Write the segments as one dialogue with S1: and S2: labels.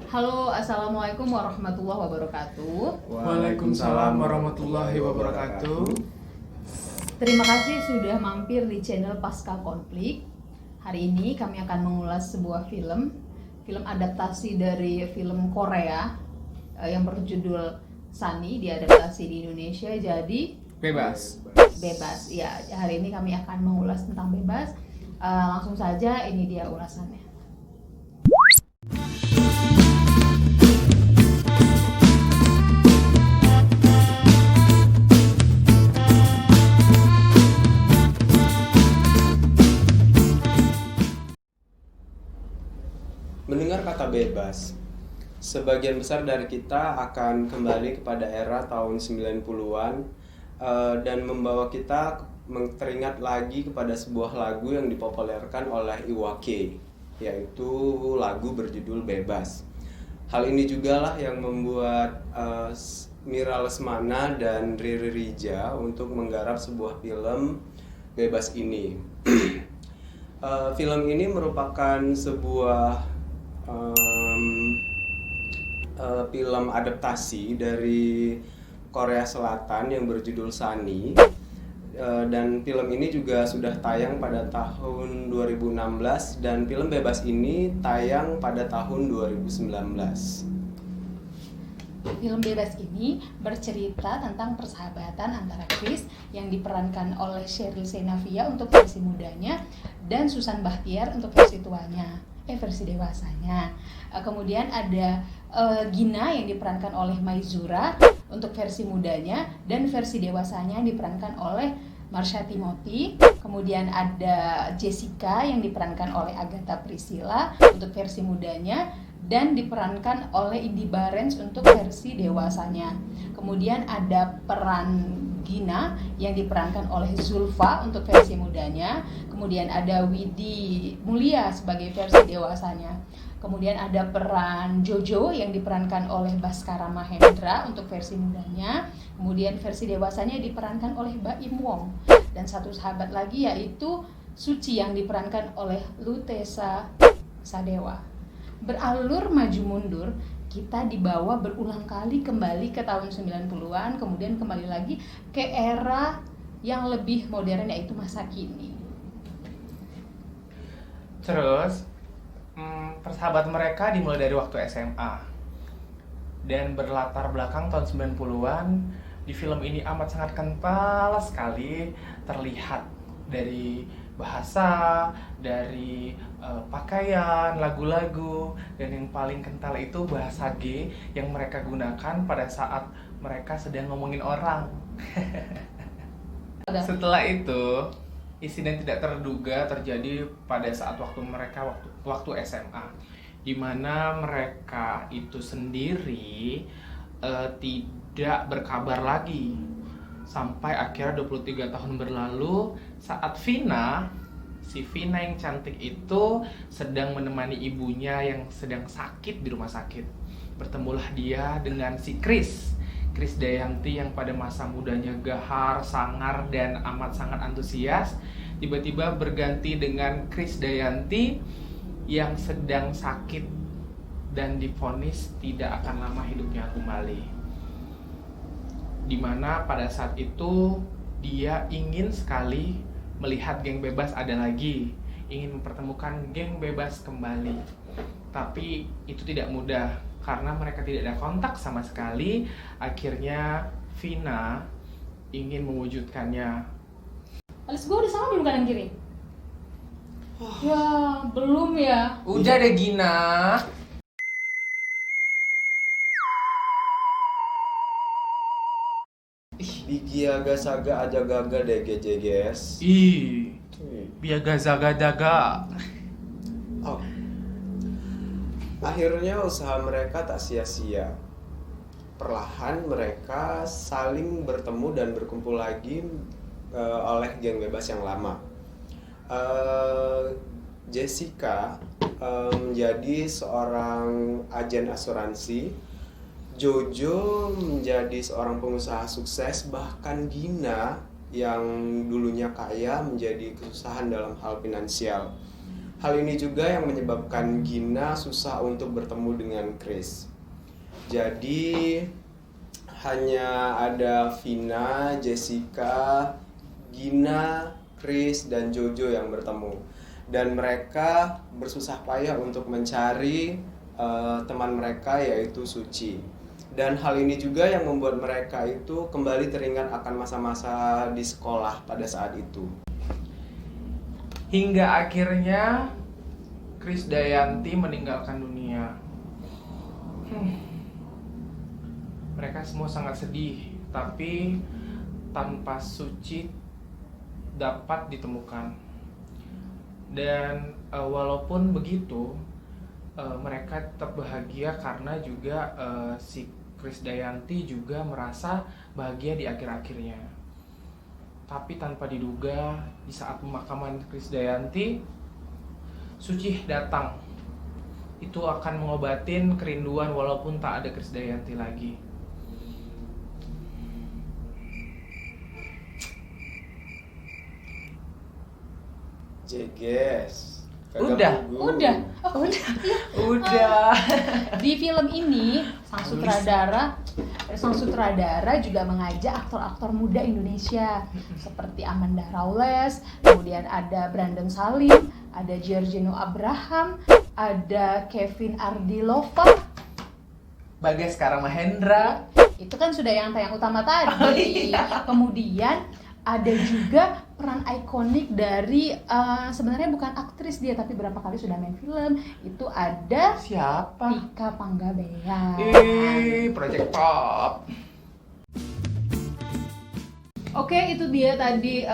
S1: Halo, Assalamualaikum warahmatullahi wabarakatuh.
S2: Waalaikumsalam warahmatullahi wabarakatuh.
S1: Terima kasih sudah mampir di channel Pasca Konflik. Hari ini kami akan mengulas sebuah film adaptasi dari film Korea yang berjudul Sunny, diadaptasi di Indonesia jadi
S2: Bebas.
S1: Bebas. Ya, hari ini kami akan mengulas tentang Bebas. Langsung saja, ini dia ulasannya.
S3: Mendengar kata bebas, sebagian besar dari kita akan kembali kepada era tahun 90-an dan membawa kita teringat lagi kepada sebuah lagu yang dipopulerkan oleh Iwake, yaitu lagu berjudul Bebas. Hal ini juga lah yang membuat Mira Lesmana dan Riri Rija untuk menggarap sebuah film Bebas ini. Film ini merupakan sebuah film adaptasi dari Korea Selatan yang berjudul Sunny, dan film ini juga sudah tayang pada tahun 2016 dan film Bebas ini tayang pada tahun 2019.
S1: Film Bebas ini bercerita tentang persahabatan antara Chris yang diperankan oleh Sheryl Sheinafia untuk versi mudanya dan Susan Bachtiar untuk versi versi dewasanya. Kemudian ada Gina yang diperankan oleh Maizura untuk versi mudanya dan versi dewasanya yang diperankan oleh Marsha Timothy. Kemudian ada Jessica yang diperankan oleh Agatha Priscilla untuk versi mudanya dan diperankan oleh Indy Barens untuk versi dewasanya. Kemudian ada peran Gina yang diperankan oleh Zulfa untuk versi mudanya. Kemudian ada Widi Mulia sebagai versi dewasanya. Kemudian ada peran Jojo yang diperankan oleh Baskara Mahendra untuk versi mudanya. Kemudian versi dewasanya diperankan oleh Baim Wong. Dan satu sahabat lagi yaitu Suci yang diperankan oleh Lutesa Sadewa. Beralur maju mundur, kita dibawa berulang kali kembali ke tahun 90-an, kemudian kembali lagi ke era yang lebih modern yaitu masa kini.
S2: Terus, persahabatan mereka dimulai dari waktu SMA dan berlatar belakang tahun 90-an. Di film ini amat sangat kental sekali, terlihat dari bahasa, dari pakaian, lagu-lagu, dan yang paling kental itu bahasa G yang mereka gunakan pada saat mereka sedang ngomongin orang. Setelah itu, insiden tidak terduga terjadi pada saat waktu SMA, di mana mereka itu sendiri tidak berkabar lagi sampai akhirnya 23 tahun berlalu saat si Vina yang cantik itu sedang menemani ibunya yang sedang sakit di rumah sakit. Bertemulah dia dengan si Chris Dayanti yang pada masa mudanya gahar, sangar, dan amat sangat antusias. Tiba-tiba berganti dengan Chris Dayanti yang sedang sakit dan divonis tidak akan lama hidupnya kembali. Dimana pada saat itu dia ingin sekali melihat geng bebas ada lagi, ingin mempertemukan geng bebas kembali. Tapi itu tidak mudah karena mereka tidak ada kontak sama sekali. Akhirnya Vina ingin mewujudkannya.
S1: Alis gue udah sama belum kanan kiri? Ya, belum ya.
S2: Udah deh Gina.
S3: Bigiaga saga aja gaga deh GJGS.
S2: Biaga zaga daga.
S3: Oh. Akhirnya usaha mereka tak sia-sia. Perlahan mereka saling bertemu dan berkumpul lagi oleh geng bebas yang lama. Jessica menjadi seorang agen asuransi. Jojo menjadi seorang pengusaha sukses, bahkan Gina yang dulunya kaya menjadi kesusahan dalam hal finansial. Hal ini juga yang menyebabkan Gina susah untuk bertemu dengan Chris. Jadi hanya ada Vina, Jessica, Gina, Chris, dan Jojo yang bertemu. Dan mereka bersusah payah untuk mencari teman mereka yaitu Suci. Dan hal ini juga yang membuat mereka itu kembali teringat akan masa-masa di sekolah pada saat itu.
S2: Hingga akhirnya Krisdayanti meninggalkan dunia. Mereka semua sangat sedih, tapi tanpa Suci dapat ditemukan. Dan walaupun begitu, mereka tetap bahagia karena juga si Krisdayanti juga merasa bahagia di akhir-akhirnya. Tapi tanpa diduga, di saat pemakaman Krisdayanti, Suci datang. Itu akan mengobatin kerinduan walaupun tak ada Krisdayanti lagi.
S3: Jeges.
S2: Udah.
S1: Di film ini sang sutradara juga mengajak aktor-aktor muda Indonesia seperti Amanda Rawles, kemudian ada Brandon Salim, ada Giorgino Abraham, ada Kevin Ardilova,
S2: Bagas Kara Mahendra.
S1: itu kan sudah yang tayang utama tadi. Kemudian ada juga peran ikonik dari sebenarnya bukan aktris dia tapi berapa kali sudah main film, itu ada
S2: Siapa?
S1: Tika Panggabean.
S2: Project Pop.
S1: Oke, itu dia tadi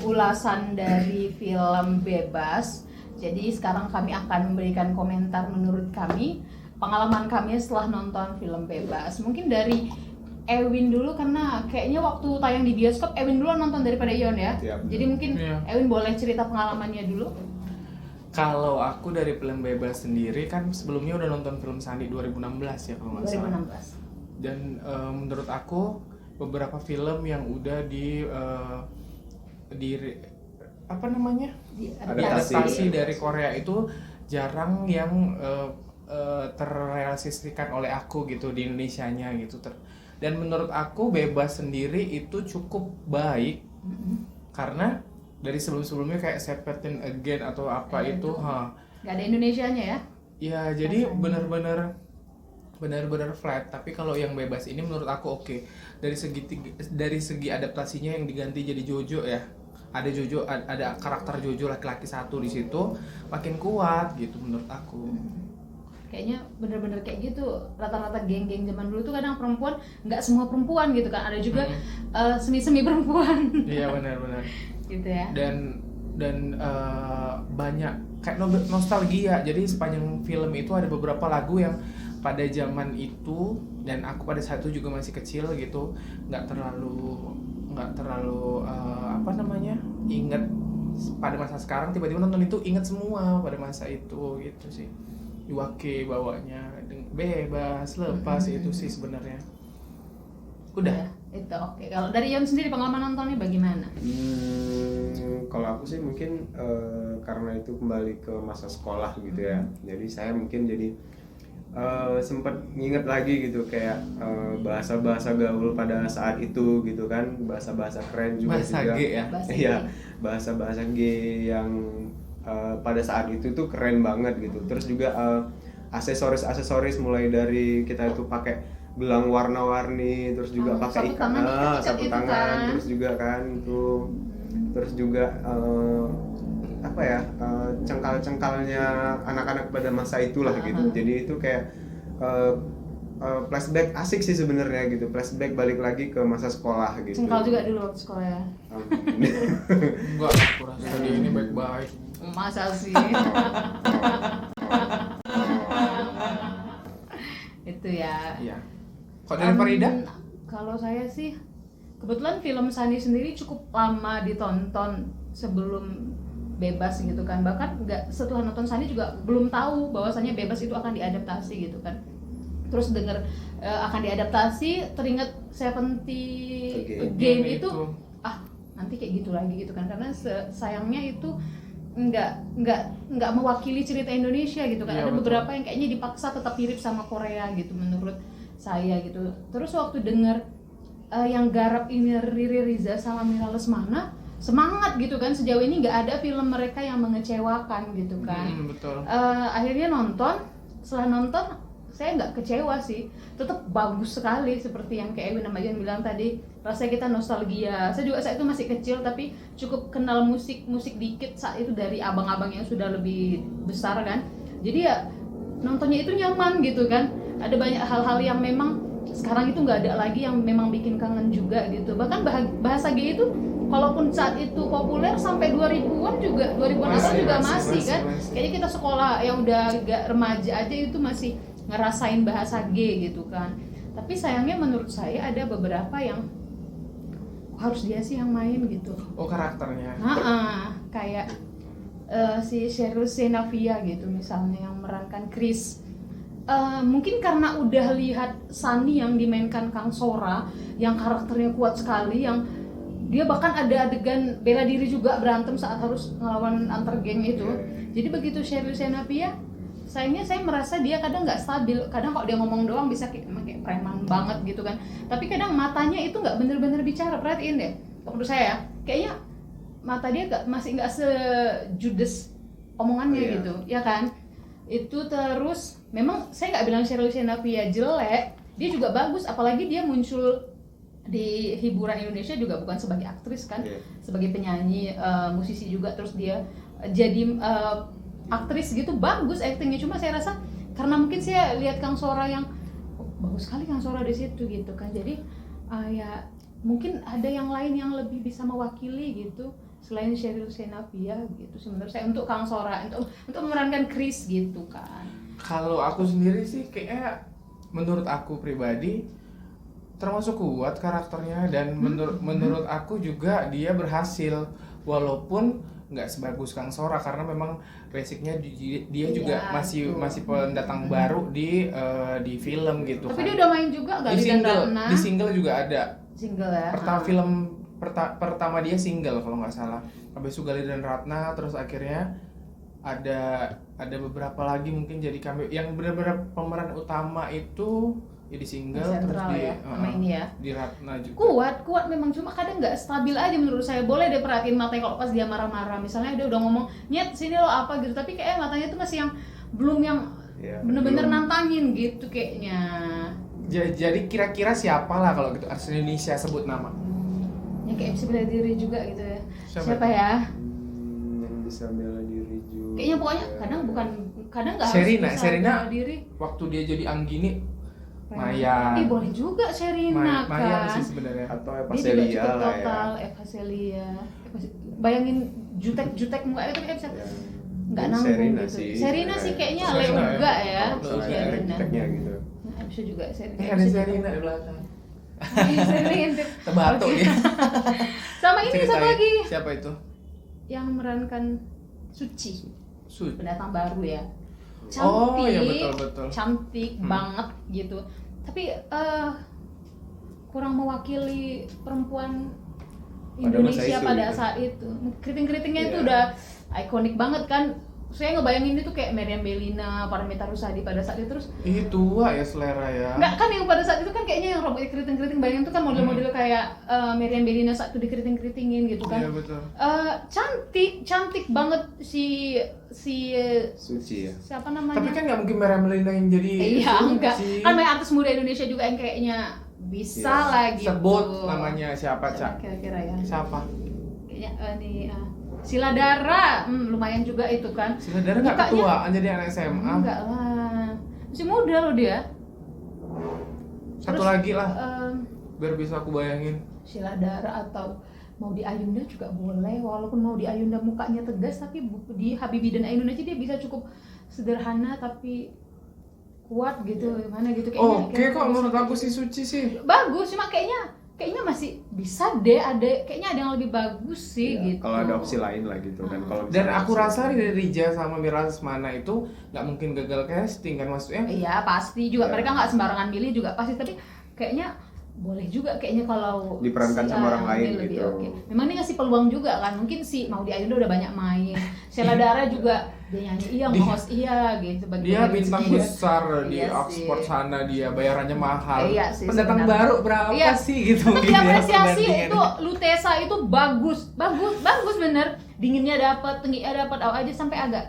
S1: ulasan dari film Bebas. Jadi sekarang kami akan memberikan komentar menurut kami, pengalaman kami setelah nonton film Bebas. Mungkin dari Ewin dulu karena kayaknya waktu tayang di bioskop Ewin dulu nonton daripada Ion ya.
S3: Siap.
S1: Jadi mungkin Ewin boleh cerita pengalamannya dulu.
S2: Kalau aku dari film Bebas sendiri kan sebelumnya udah nonton film Sandi 2016 ya kalau nggak salah.
S1: 2016.
S2: Dan menurut aku beberapa film yang udah di apa namanya? Adaptasi dari Korea itu jarang yang terrealisasikan oleh aku gitu di Indonesianya gitu. Dan menurut aku Bebas sendiri itu cukup baik karena dari sebelum-sebelumnya kayak Seventeen Again atau apa itu,
S1: Gak ada Indonesianya ya?
S2: Ya jadi benar-benar flat. Tapi kalau yang Bebas ini menurut aku oke. Dari segi adaptasinya yang diganti jadi Jojo ya. Ada Jojo, ada karakter Jojo laki-laki satu di situ, makin kuat gitu menurut aku.
S1: Kayaknya bener-bener kayak gitu, rata-rata geng-geng zaman dulu tuh kadang perempuan, nggak semua perempuan gitu kan, ada juga semi-semi perempuan.
S2: Iya benar-benar.
S1: Gitu ya.
S2: Dan banyak kayak nostalgia. Jadi sepanjang film itu ada beberapa lagu yang pada zaman itu dan aku pada saat itu juga masih kecil gitu, nggak terlalu inget pada masa sekarang, tiba-tiba nonton itu inget semua pada masa itu gitu sih. Iwake bawanya Bebas, Lepas itu sih sebenarnya. Udah.
S1: Ya, itu oke. Kalau dari Ion sendiri pengalaman nontonnya bagaimana?
S3: Kalau aku sih mungkin karena itu kembali ke masa sekolah gitu ya. Jadi saya mungkin jadi sempat nginget lagi gitu kayak bahasa-bahasa gaul pada saat itu gitu kan, bahasa-bahasa keren juga.
S2: Bahasa G ya?
S3: Iya, bahasa-bahasa G yang pada saat itu tuh keren banget gitu. Terus juga aksesoris mulai dari kita itu pakai gelang warna-warni, terus juga pakai sapu tangan kan? Terus juga kan itu, terus juga cengkal-cengkalnya anak-anak pada masa itulah gitu. Jadi itu kayak flashback asik sih sebenarnya gitu, flashback balik lagi ke masa sekolah gitu.
S1: Cengkal juga dulu waktu sekolah ya?
S2: Enggak, aku rasa dia ini baik-baik.
S1: Masa sih? Itu ya.
S2: Iya. Kok dari Farida?
S1: Kalau saya sih kebetulan film Sandi sendiri cukup lama ditonton sebelum Bebas gitu kan. Bahkan setelah nonton Sandi juga belum tahu bahwasannya Bebas itu akan diadaptasi gitu kan. Terus denger akan diadaptasi, teringat Seventeen Again itu nanti kayak gitu lagi gitu kan, karena sayangnya itu nggak mewakili cerita Indonesia gitu kan.
S2: Iya,
S1: Ada
S2: betul.
S1: beberapa yang kayaknya dipaksa tetap mirip sama Korea gitu menurut saya gitu. Terus waktu denger yang garap ini Riri Riza sama Mira Lesmana, semangat gitu kan. Sejauh ini nggak ada film mereka yang mengecewakan gitu kan.
S2: Betul.
S1: Akhirnya nonton, setelah nonton saya nggak kecewa sih, tetap bagus sekali seperti yang kayak Ewin Amajan bilang tadi. Rasanya kita nostalgia. Saya juga saat itu masih kecil tapi cukup kenal musik dikit saat itu dari abang-abang yang sudah lebih besar kan. Jadi ya nontonnya itu nyaman gitu kan. Ada banyak hal-hal yang memang sekarang itu nggak ada lagi yang memang bikin kangen juga gitu. Bahkan bahasa gay itu kalaupun saat itu populer sampai 2000-an juga, 2000-an awal juga masih kan. Kayaknya kita sekolah yang udah agak remaja aja itu masih ngerasain bahasa G gitu kan. Tapi sayangnya menurut saya ada beberapa yang harus dia sih yang main gitu.
S2: Oh, karakternya.
S1: Kayak si Cheryl Senavia gitu misalnya yang memerankan Chris. Mungkin karena udah lihat Sunny yang dimainkan Kang Sora yang karakternya kuat sekali, yang dia bahkan ada adegan bela diri juga berantem saat harus ngelawan antar geng itu. Jadi begitu Cheryl Senavia, sayangnya saya merasa dia kadang nggak stabil. Kadang kalau dia ngomong doang bisa kayak preman banget gitu kan. Tapi kadang matanya itu nggak bener-bener bicara. Perhatiin deh, menurut saya kayaknya mata dia masih nggak sejudes omongannya gitu, ya kan? Itu terus memang saya nggak bilang Cheryl Senavia jelek, dia juga bagus. Apalagi dia muncul di hiburan Indonesia juga bukan sebagai aktris kan, sebagai penyanyi, musisi juga. Terus dia jadi aktris gitu, bagus aktingnya. Cuma saya rasa karena mungkin saya lihat Kang Sora yang bagus sekali Kang Sora di situ gitu kan. Jadi ya mungkin ada yang lain yang lebih bisa mewakili gitu selain Cheryl Senavia gitu sebenarnya saya untuk Kang Sora, untuk memerankan Chris gitu kan.
S2: Kalau aku sendiri sih kayaknya menurut aku pribadi termasuk kuat karakternya, dan menurut aku juga dia berhasil walaupun nggak sebagus Kang Sora karena memang basicnya dia juga masih pendatang baru di film gitu.
S1: Tapi
S2: kan.
S1: dia udah main juga Gali dan Ratna.
S2: Di single juga ada.
S1: Single ya.
S2: Pertama dia single kalau nggak salah. Habis itu Gali dan Ratna, terus akhirnya ada beberapa lagi mungkin jadi cameo. Yang benar-benar pemeran utama itu ya di single, terus di
S1: sama ini ya.
S2: Di Ratna juga.
S1: Kuat memang, cuma kadang nggak stabil aja menurut saya. Boleh deh perhatiin matanya kalau pas dia marah-marah. Misalnya dia udah ngomong, "Nyet, sini lo apa" gitu. Tapi kayaknya matanya itu masih yang belum yang bener-bener nantangin gitu kayaknya.
S2: Jadi kira-kira siapa lah kalau gitu artis Indonesia sebut nama?
S1: Yang kayak bisa bela diri juga gitu ya. Siapa
S3: Yang
S1: ya?
S3: bisa bela diri juga.
S1: Kayaknya pokoknya kadang nggak harus bisa
S2: Sherina
S1: bela diri.
S2: Waktu dia jadi Anggini, Maya.
S1: Boleh juga Sherina kan.
S2: Maya sih sebenarnya.
S3: Atau Eva
S1: Dia juga
S3: Celia
S1: cukup
S3: lah ya.
S1: total, Eva Celia. Bayangin jutek muka itu kayak bisa nggak nanggung gitu. Sherina sih kayaknya Leuga ya.
S3: Juteknya gitu.
S1: Bisa juga Sherina.
S2: Ada Sherina di belakang.
S1: Sherina.
S2: Tebato dia.
S1: Sama ini satu lagi
S2: Siapa itu?
S1: yang memerankan Suci. Pendatang baru ya. Cantik.
S2: Oh iya betul.
S1: Cantik banget gitu. Tapi kurang mewakili perempuan Indonesia pada saat itu. Keriting-keritingnya itu udah ikonik banget kan. Saya ngebayangin itu kayak Meriam Bellina, Paramitha Rusady pada saat itu. Terus
S2: tua ya selera ya.
S1: Enggak kan, yang pada saat itu kan kayaknya yang rambutnya keriting-keriting, bayangin itu kan model-model kayak Meriam Bellina saat itu dikeriting-keritingin gitu kan.
S2: Iya betul.
S1: Cantik banget si
S3: Suci ya.
S1: siapa namanya?
S2: Tapi kan nggak mungkin Meriam Bellina yang jadi.
S1: Iya enggak.
S2: Suci.
S1: Kan banyak artis muda Indonesia juga yang kayaknya bisa lah gitu.
S2: Sebut namanya siapa, Cak?
S1: Kira-kira ya.
S2: Siapa?
S1: Kayaknya Sheila Dara, lumayan juga itu kan.
S2: Sheila Dara nggak ketuaan jadi anak SMA.
S1: Enggak lah, masih muda loh dia.
S2: Satu
S1: Terus,
S2: lagi lah, biar bisa aku bayangin.
S1: Sheila Dara atau Maudy Ayunda juga boleh. Walaupun Maudy Ayunda mukanya tegas, tapi di Habibie dan Ainun aja dia bisa cukup sederhana tapi kuat gitu, gimana gitu kayaknya.
S2: Oke, kok menurut aku si Suci sih
S1: bagus, cuma kayaknya masih bisa deh, kayaknya ada yang lebih bagus sih gitu.
S3: Kalau ada opsi lain lah gitu kan. Kalau
S2: dan aku rasa dari Rija sama Mira Lesmana itu nggak mungkin gagal casting kan maksudnya.
S1: Iya pasti juga, mereka nggak sembarangan milih juga pasti, tapi kayaknya boleh juga kayaknya kalau
S3: Diperankan sama orang lain
S1: ambil lebih
S3: gitu.
S1: oke. Memang ini ngasih peluang juga kan, mungkin si Maudy Ayunda udah banyak main, Sheila Dara juga dia nyanyi iya, nge-host iya gitu.
S2: Dia bintang
S1: rezeki ya.
S2: besar di
S1: Iya
S2: Oxford
S1: sih.
S2: sana, dia bayarannya mahal.
S1: Iya sih,
S2: Pendatang
S1: sebenarnya.
S2: baru berapa
S1: Iya.
S2: sih gitu?
S1: Untuk
S2: gitu ya,
S1: diapresiasi
S2: perbandingan.
S1: itu Lutesa itu bagus bener. Dinginnya dapat, tengiknya dapat, aja sampai agak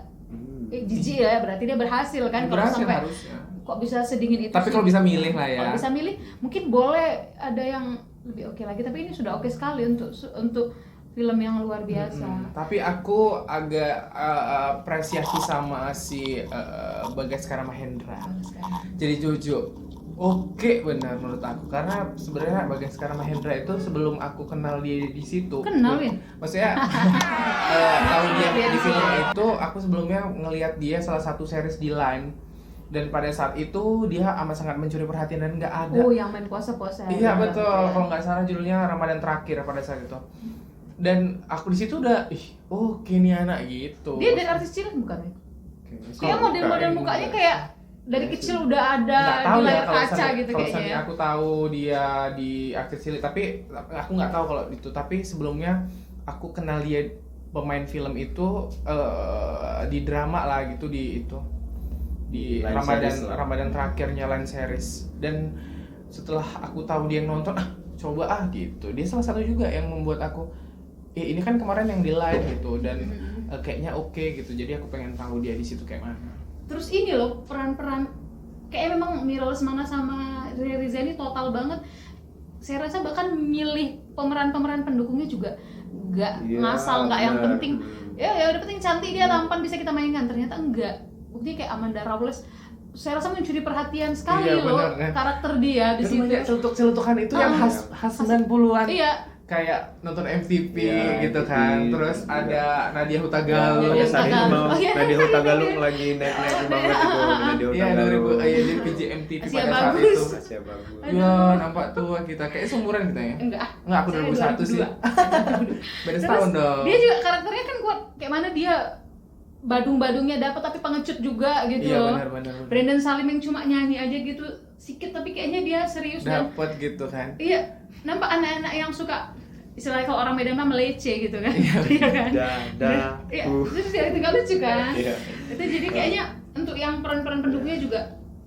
S1: jijik ya, berarti dia berhasil kan kalau
S2: Berhasil
S1: sampai
S2: harusnya.
S1: kok bisa sedingin itu.
S2: Tapi
S1: sih.
S2: kalau bisa milih lah ya.
S1: Kalau bisa milih, mungkin boleh ada yang lebih oke lagi. Tapi ini sudah oke sekali untuk film yang luar biasa.
S2: Tapi aku agak apresiasi sama si Bagaskara Mahendra. Jadi Jojo. Oke benar menurut aku, karena sebenarnya Bagaskara Mahendra itu sebelum aku kenal dia di situ.
S1: Kenalin?
S2: Maksudnya tahu dia di film itu, aku sebelumnya ngelihat dia salah satu series di Line. Dan pada saat itu dia amat sangat mencuri perhatian dan nggak ada.
S1: Oh, yang main puasa-puasa.
S2: Iya betul, kalau nggak salah judulnya Ramadan Terakhir pada saat itu. Dan aku di situ udah, ini anak gitu.
S1: Dia dari artis cilik bukan ya? Dia
S3: Kalau
S1: model-model
S3: bukan,
S1: mukanya kayak dari kecil udah ada
S2: Nggak
S1: di
S2: tahu ya
S1: layar
S2: kalau
S1: kaca
S2: misalnya-
S1: gitu
S2: kalau
S1: kayaknya.
S2: misalnya aku tahu dia di aktif cilik, tapi aku nggak tahu kalau itu. Tapi sebelumnya aku kenal dia pemain film itu di drama lah gitu, di
S3: Line series lah.
S2: Ramadan terakhirnya Line series. Dan setelah aku tahu dia nonton, coba gitu. Dia salah satu juga yang membuat aku ini kan kemarin yang di Line gitu, dan kayaknya oke gitu. Jadi aku pengen tahu dia di situ kayak mana.
S1: Terus ini loh peran-peran kayak memang Mira Lesmana sama Riri Riza ini total banget. Saya rasa bahkan milih pemeran-pemeran pendukungnya juga nggak
S3: Iya,
S1: ngasal, nggak yang
S3: benar.
S1: penting ya udah penting cantik dia tampan bisa kita mainkan, ternyata enggak. Bukti kayak Amanda Rawless saya rasa mencuri perhatian sekali
S2: Iya,
S1: loh
S2: benar, kan?
S1: karakter dia di
S2: Terus
S1: situ.
S2: banyak celutuk-celutukan itu yang
S1: Ah.
S2: khas 90-an.
S1: Iya.
S2: Kayak nonton MTV
S3: Iya,
S2: gitu
S3: MTV.
S2: kan. Terus ada Nadia Hutagalung.
S1: Nadia
S3: Pada saat itu
S1: Hutagalung.
S3: mau
S1: Oh, iya,
S3: Nadia
S1: iya,
S3: Hutagalung
S1: iya.
S3: lagi naik-naik banget itu Nadia
S2: Iya,
S3: Hutagalung.
S2: 2000 di PJ MTV
S1: Asia
S2: pada saat
S1: bagus.
S2: itu.
S3: Asia bagus.
S1: Aduh.
S2: Ya, nampak tua kita. Kayak seumuran kita ya.
S1: Enggak.
S2: Enggak, aku
S1: Saya
S2: 2001 sih.
S1: 2002.
S2: Beda
S1: Terus
S2: setahun dong.
S1: dia juga karakternya kan kuat, kayak mana dia badung-badungnya dapat tapi pengecut juga gitu
S2: Iya,
S1: loh.
S2: benar.
S1: Brandon Salim yang cuma nyanyi aja gitu sikit tapi kayaknya dia serius dan
S2: Dapat gitu kan.
S1: iya, nampak anak-anak yang suka istilahnya kalau orang Medan mah melece gitu kan.
S2: Iya,
S1: Iya kan? Iya,
S3: Uh.
S1: terus itu gak lucu kan?
S3: Iya.
S1: Itu jadi kayaknya untuk yang peran-peran pendukungnya juga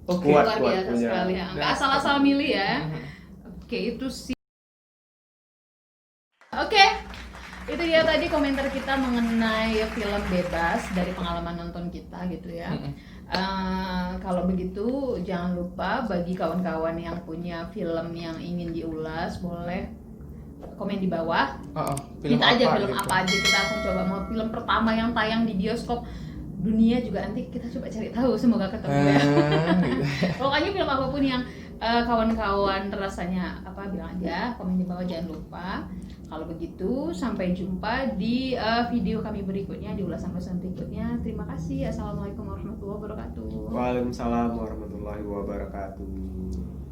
S2: Oke.
S3: Kuat,
S1: luar biasa
S3: punya.
S1: sekali ya. Nggak
S2: Dan-
S1: asal-asal milih ya. Oke, itu sih. Oke, itu dia tadi komentar kita mengenai film Bebas dari pengalaman nonton kita gitu ya. Kalau begitu jangan lupa bagi kawan-kawan yang punya film yang ingin diulas boleh komen di bawah.
S2: Film
S1: Kita aja
S2: apa
S1: film
S2: gitu.
S1: apa aja kita akan coba, mau film pertama yang tayang di bioskop dunia juga nanti kita coba cari tahu, semoga ketemu ya.
S2: Gitu.
S1: Pokoknya film apapun yang kawan-kawan rasanya apa bilang aja, komen di bawah, jangan lupa. Kalau begitu sampai jumpa di video kami berikutnya, di ulasan-ulasan berikutnya. Terima kasih. Assalamualaikum warahmatullahi wabarakatuh.
S3: Waalaikumsalam warahmatullahi wabarakatuh.